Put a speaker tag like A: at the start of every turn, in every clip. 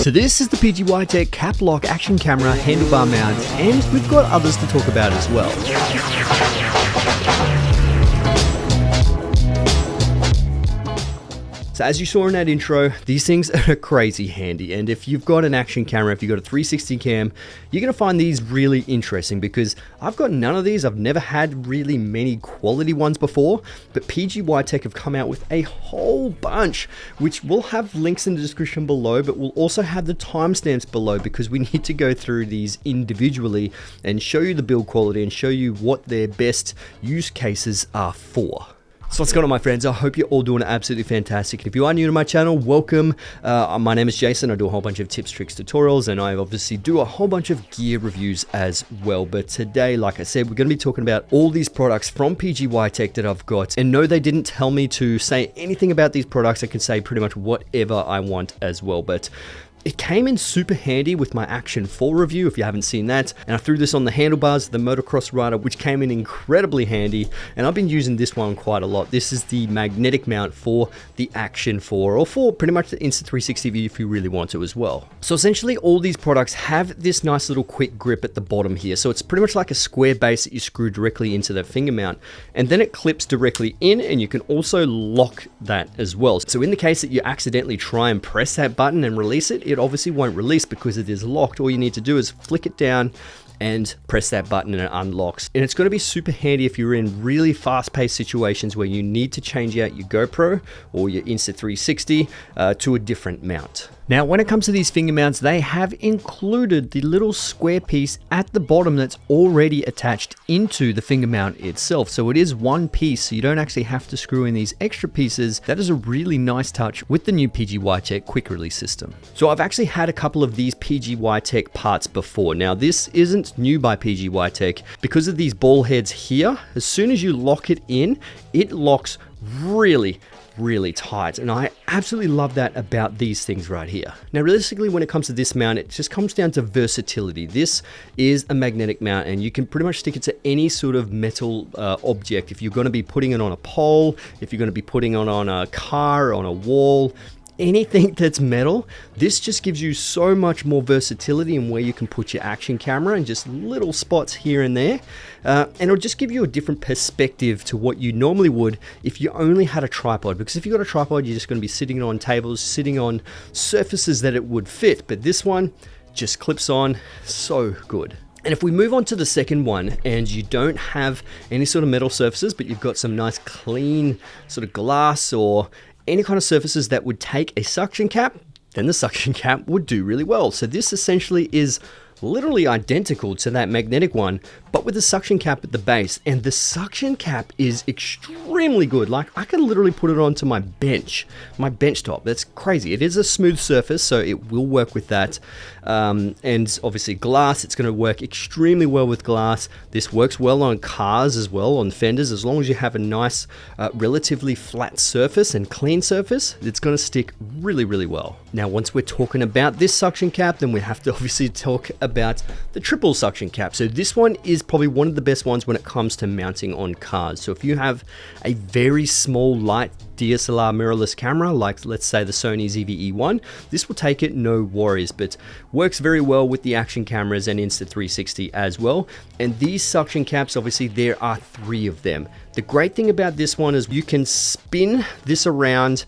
A: So this is the PGYTech Cap Lock Action Camera Handlebar Mount, and we've got others to talk about as well. So as you saw in that intro, these things are crazy handy, and if you've got an action camera, if you've got a 360 cam, you're going to find these really interesting because I've got none of these. I've never had really many quality ones before, but PGYTech have come out with a whole bunch, which we'll have links in the description below, but we'll also have the timestamps below because we need to go through these individually and show you the build quality and show you what their best use cases are for. So what's going on, my friends? I hope you're all doing absolutely fantastic. And if you are new to my channel, welcome. My name is Jason. I do a whole bunch of tips, tricks, tutorials, and I obviously do a whole bunch of gear reviews as well. But today, like I said, we're going to be talking about all these products from PGYTech that I've got. And no, they didn't tell me to say anything about these products. I can say pretty much whatever I want as well. But it came in super handy with my Action 4 review, if you haven't seen that. And I threw this on the handlebars, the motocross rider, which came in incredibly handy. And I've been using this one quite a lot. This is the magnetic mount for the Action 4, or for pretty much the Insta360 if you really want to as well. So essentially all these products have this nice little quick grip at the bottom here. So it's pretty much like a square base that you screw directly into the finger mount. And then it clips directly in, and you can also lock that as well. So in the case that you accidentally try and press that button and release it, it obviously won't release because it is locked. All you need to do is flick it down and press that button and it unlocks. And it's going to be super handy if you're in really fast-paced situations where you need to change out your GoPro or your Insta360 to a different mount. Now, when it comes to these finger mounts, they have included the little square piece at the bottom that's already attached into the finger mount itself. So it is one piece, so you don't actually have to screw in these extra pieces. That is a really nice touch with the new PGYTech quick release system. So I've actually had a couple of these PGYTech parts before. Now, this isn't new by PGYTech. Because of these ball heads here, as soon as you lock it in, it locks really tight, and I absolutely love that about these things right here. Now realistically, when it comes to this mount, it just comes down to versatility. This is a magnetic mount, and you can pretty much stick it to any sort of metal object. If you're going to be putting it on a pole, if you're going to be putting it on a car, on a wall, anything that's metal, this just gives you so much more versatility in where you can put your action camera and just little spots here and there. And it'll just give you a different perspective to what you normally would if you only had a tripod. Because if you've got a tripod, you're just going to be sitting on tables, sitting on surfaces that it would fit. But this one just clips on, so good. And if we move on to the second one, and you don't have any sort of metal surfaces, but you've got some nice clean sort of glass or any kind of surfaces that would take a suction cap, then the suction cap would do really well. So this essentially is literally identical to that magnetic one, but with a suction cap at the base. And the suction cap is extremely good. Like, I can literally put it onto my bench top. That's crazy. It is a smooth surface, so it will work with that. And obviously glass, it's going to work extremely well with glass. This works well on cars as well, on fenders. As long as you have a nice, relatively flat surface and clean surface, it's going to stick really well. Now, once we're talking about this suction cap, then we have to obviously talk about the triple suction cap. So this one is probably one of the best ones when it comes to mounting on cars. So if you have a very small light DSLR mirrorless camera, like let's say the Sony ZV-E1, this will take it, no worries, but works very well with the action cameras and Insta360 as well. And these suction caps, obviously there are 3 of them. The great thing about this one is you can spin this around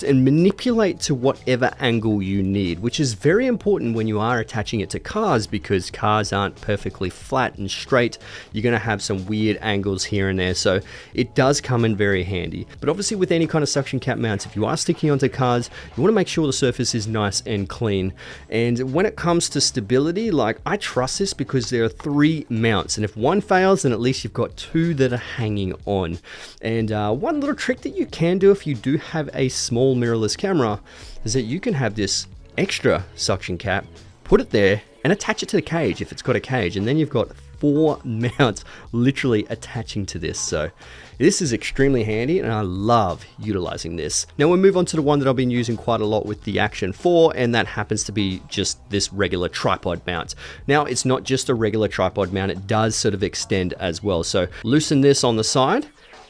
A: and manipulate to whatever angle you need, which is very important when you are attaching it to cars, because cars aren't perfectly flat and straight. You're going to have some weird angles here and there, so it does come in very handy. But obviously with any kind of suction cap mounts, if you are sticking onto cars, you want to make sure the surface is nice and clean. And when it comes to stability, like, I trust this because there are 3 mounts, and if one fails, then at least you've got 2 that are hanging on. And one little trick that you can do if you do have a small mirrorless camera is that you can have this extra suction cap, put it there and attach it to the cage if it's got a cage, and then you've got 4 mounts literally attaching to this. So this is extremely handy, and I love utilizing this. Now we'll move on to the one that I've been using quite a lot with the Action 4, and that happens to be just this regular tripod mount. Now it's not just a regular tripod mount, it does sort of extend as well. So loosen this on the side,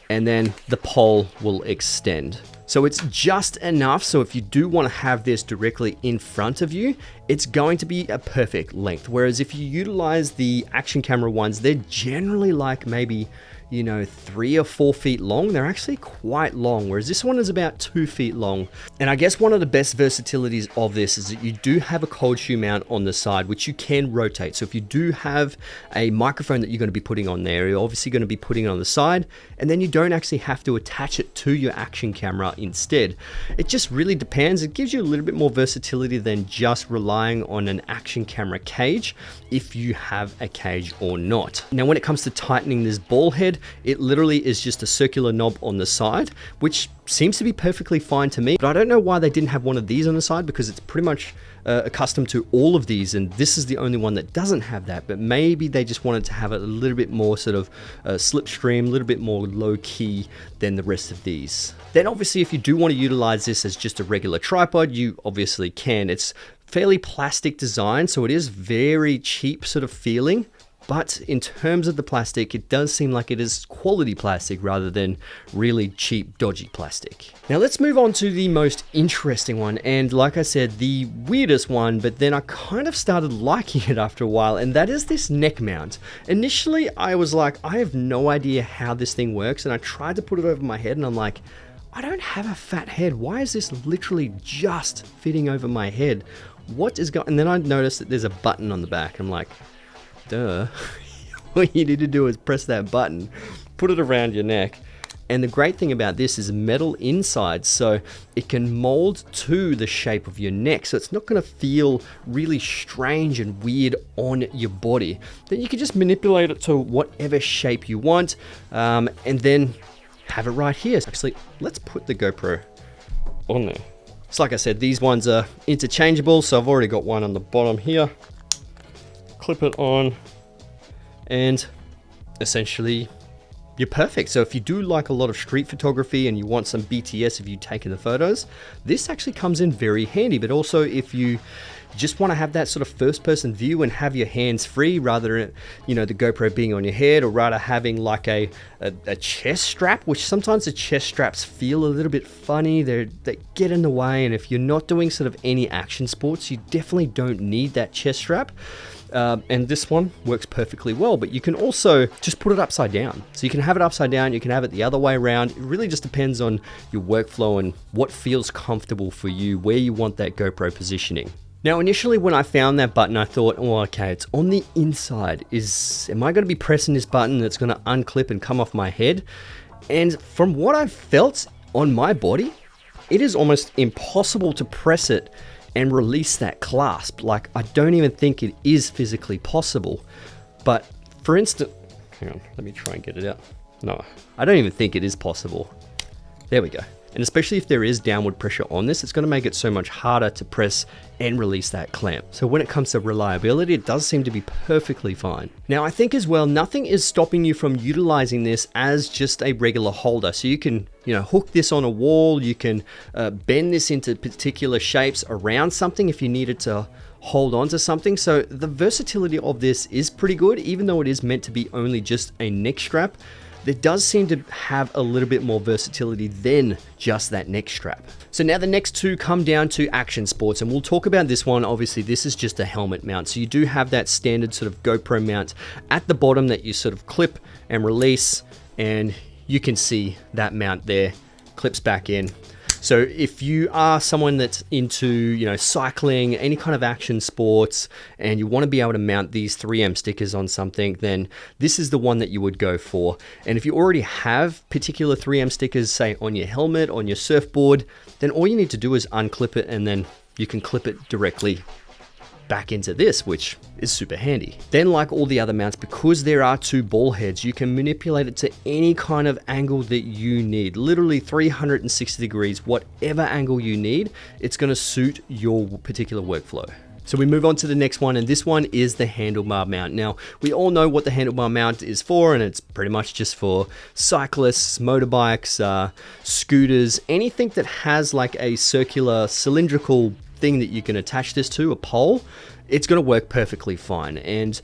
A: and then the pole will extend. So it's just enough, so if you do want to have this directly in front of you, it's going to be a perfect length. Whereas if you utilize the action camera ones, they're generally like maybe, you know, 3 or 4 feet long. They're actually quite long, whereas this one is about 2 feet long. And I guess one of the best versatilities of this is that you do have a cold shoe mount on the side, which you can rotate. So if you do have a microphone that you're going to be putting on there, you're obviously going to be putting it on the side, and then you don't actually have to attach it to your action camera instead. It just really depends. It gives you a little bit more versatility than just relying on an action camera cage, if you have a cage or not. Now, when it comes to tightening this ball head, it literally is just a circular knob on the side, which seems to be perfectly fine to me. But I don't know why they didn't have one of these on the side, because it's pretty much accustomed to all of these, and this is the only one that doesn't have that. But maybe they just wanted to have it a little bit more sort of slipstream, a little bit more low-key than the rest of these. Then obviously, if you do want to utilize this as just a regular tripod, you obviously can. It's fairly plastic design, so it is very cheap sort of feeling. But in terms of the plastic, it does seem like it is quality plastic rather than really cheap, dodgy plastic. Now let's move on to the most interesting one. And like I said, the weirdest one, but then I kind of started liking it after a while, and that is this neck mount. Initially, I was like, I have no idea how this thing works. And I tried to put it over my head and I'm like, I don't have a fat head. Why is this literally just fitting over my head? What is going on? And then I noticed that there's a button on the back. I'm like, duh. What you need to do is press that button, put it around your neck. And the great thing about this is metal inside, so it can mold to the shape of your neck. So it's not going to feel really strange and weird on your body. Then you can just manipulate it to whatever shape you want, and then have it right here. Actually, let's put the GoPro on there. So like I said, these ones are interchangeable. So I've already got one on the bottom here. Clip it on, and essentially you're perfect. So if you do like a lot of street photography and you want some BTS of you taking the photos, this actually comes in very handy. But also if you just want to have that sort of first person view and have your hands free rather than, you know, the GoPro being on your head, or rather having like a chest strap, which sometimes the chest straps feel a little bit funny. They get in the way. And if you're not doing sort of any action sports, you definitely don't need that chest strap. And this one works perfectly well, but you can also just put it upside down. So you can have it upside down, you can have it the other way around. It really just depends on your workflow and what feels comfortable for you, where you want that GoPro positioning. Now, initially when I found that button, I thought, oh, okay, it's on the inside. Am I going to be pressing this button that's going to unclip and come off my head? And from what I've felt on my body, it is almost impossible to press it and release that clasp. Like, I don't even think it is physically possible. But for instance, hang on, let me try and get it out. No, I don't even think it is possible. There we go. And especially if there is downward pressure on this, it's going to make it so much harder to press and release that clamp. So when it comes to reliability, it does seem to be perfectly fine. Now, I think as well, nothing is stopping you from utilizing this as just a regular holder. So you can, you know, hook this on a wall, you can bend this into particular shapes around something if you needed to hold on to something. So the versatility of this is pretty good, even though it is meant to be only just a neck strap. It does seem to have a little bit more versatility than just that neck strap. So now the next two come down to action sports, and we'll talk about this one. Obviously, this is just a helmet mount. So you do have that standard sort of GoPro mount at the bottom that you sort of clip and release, and you can see that mount there clips back in. So if you are someone that's into, you know, cycling, any kind of action sports, and you want to be able to mount these 3M stickers on something, then this is the one that you would go for. And if you already have particular 3M stickers, say on your helmet, on your surfboard, then all you need to do is unclip it, and then you can clip it directly back into this, which is super handy. Then, like all the other mounts, because there are two ball heads, you can manipulate it to any kind of angle that you need. Literally 360 degrees, whatever angle you need, it's going to suit your particular workflow. So we move on to the next one, and this one is the handlebar mount. Now, we all know what the handlebar mount is for, and it's pretty much just for cyclists, motorbikes, scooters, anything that has like a circular cylindrical thing that you can attach this to, a pole, it's going to work perfectly fine. And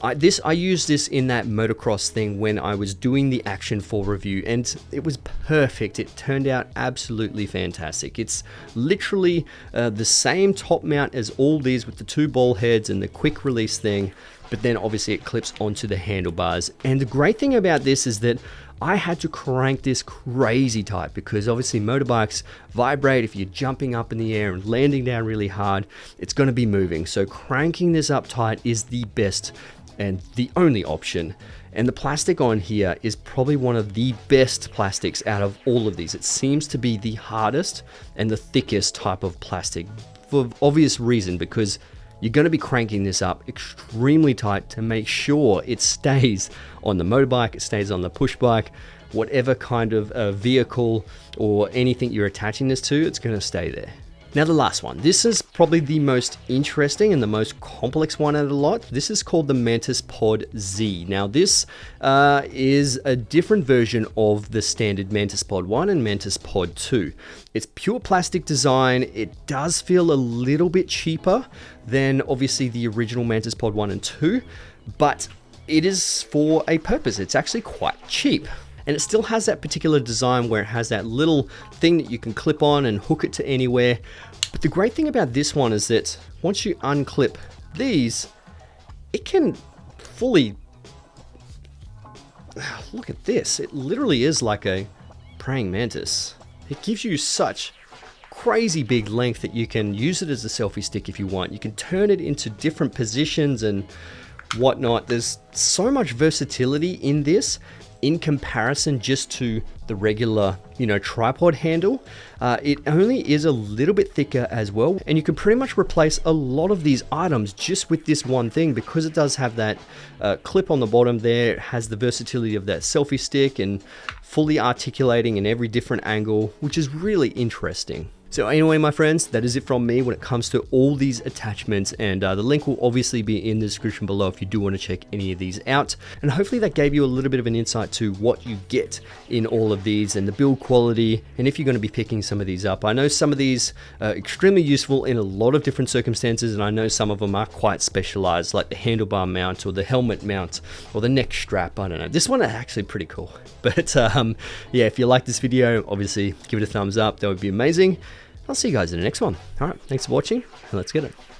A: I used this in that motocross thing when I was doing the Action 4 review, and it was perfect. It turned out absolutely fantastic. It's literally the same top mount as all these with the 2 ball heads and the quick release thing, but then obviously it clips onto the handlebars. And the great thing about this is that I had to crank this crazy tight, because obviously motorbikes vibrate. If you're jumping up in the air and landing down really hard, it's going to be moving. So cranking this up tight is the best and the only option. And the plastic on here is probably one of the best plastics out of all of these. It seems to be the hardest and the thickest type of plastic, for obvious reason, because you're going to be cranking this up extremely tight to make sure it stays on the motorbike, it stays on the push bike, whatever kind of vehicle or anything you're attaching this to, it's going to stay there. Now the last one, this is probably the most interesting and the most complex one out of the lot. This is called the Mantis Pod Z. Now this is a different version of the standard Mantis Pod 1 and Mantis Pod 2. It's pure plastic design. It does feel a little bit cheaper than obviously the original Mantis Pod 1 and 2, but it is for a purpose. It's actually quite cheap. And it still has that particular design where it has that little thing that you can clip on and hook it to anywhere. But the great thing about this one is that once you unclip these, it can fully, look at this. It literally is like a praying mantis. It gives you such crazy big length that you can use it as a selfie stick if you want. You can turn it into different positions and whatnot. There's so much versatility in this in comparison just to the regular, tripod handle. It only is a little bit thicker as well, and you can pretty much replace a lot of these items just with this one thing, because it does have that clip on the bottom there. It has the versatility of that selfie stick and fully articulating in every different angle, which is really interesting. So anyway, my friends, that is it from me when it comes to all these attachments, and the link will obviously be in the description below if you do want to check any of these out. And hopefully that gave you a little bit of an insight to what you get in all of these and the build quality, and if you're going to be picking some of these up. I know some of these are extremely useful in a lot of different circumstances, and I know some of them are quite specialized, like the handlebar mount or the helmet mount or the neck strap. I don't know. This one is actually pretty cool. But yeah, if you like this video, obviously give it a thumbs up. That would be amazing. I'll see you guys in the next one. All right, thanks for watching, and let's get it.